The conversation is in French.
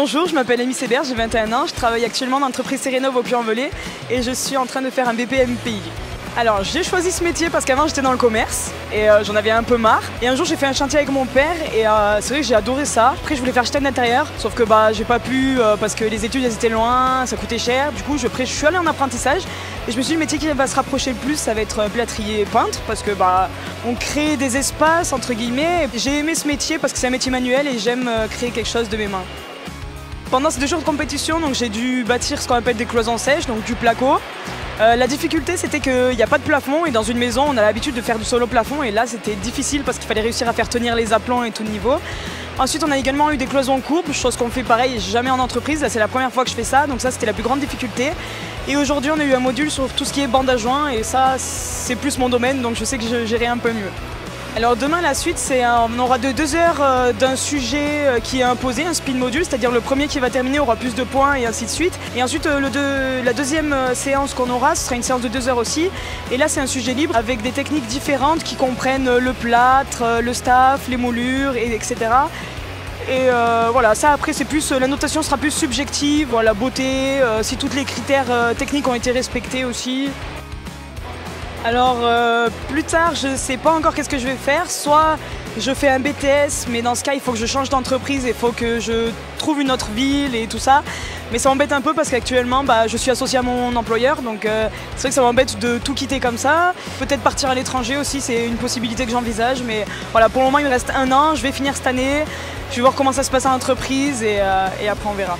Bonjour, je m'appelle Amy Sébert, j'ai 21 ans, je travaille actuellement dans l'entreprise Sérénov au Puy-en-Velay et je suis en train de faire un BPMPI. Alors j'ai choisi ce métier parce qu'avant j'étais dans le commerce et j'en avais un peu marre. Et un jour j'ai fait un chantier avec mon père et c'est vrai que j'ai adoré ça. Après je voulais faire architecte d'intérieur, sauf que j'ai pas pu parce que les études elles étaient loin, ça coûtait cher. Du coup je suis allée en apprentissage et je me suis dit le métier qui va se rapprocher le plus ça va être plâtrier et peintre parce que on crée des espaces entre guillemets. J'ai aimé ce métier parce que c'est un métier manuel et j'aime créer quelque chose de mes mains. Pendant ces 2 jours de compétition, j'ai dû bâtir ce qu'on appelle des cloisons sèches, donc du placo. La difficulté c'était qu'il n'y a pas de plafond et dans une maison on a l'habitude de faire du solo plafond et là c'était difficile parce qu'il fallait réussir à faire tenir les aplombs et tout niveau. Ensuite on a également eu des cloisons courbes, chose qu'on fait pareil jamais en entreprise, là c'est la première fois que je fais ça donc ça c'était la plus grande difficulté. Et aujourd'hui on a eu un module sur tout ce qui est bande à joint et ça c'est plus mon domaine donc je sais que je gérerai un peu mieux. Alors demain la suite on aura 2 heures d'un sujet qui est imposé, un spin module, c'est-à-dire le premier qui va terminer aura plus de points et ainsi de suite. Et ensuite la deuxième séance qu'on aura, ce sera une séance de 2 heures aussi. Et là c'est un sujet libre avec des techniques différentes qui comprennent le plâtre, le staff, les moulures, etc. Et voilà, ça après c'est plus, la notation sera plus subjective, la beauté, si tous les critères techniques ont été respectés aussi. Alors plus tard je ne sais pas encore qu'est-ce que je vais faire, soit je fais un BTS mais dans ce cas il faut que je change d'entreprise et il faut que je trouve une autre ville et tout ça. Mais ça m'embête un peu parce qu'actuellement je suis associée à mon employeur donc c'est vrai que ça m'embête de tout quitter comme ça. Peut-être partir à l'étranger aussi c'est une possibilité que j'envisage mais voilà pour le moment il me reste 1 an, je vais finir cette année, je vais voir comment ça se passe en entreprise et après on verra.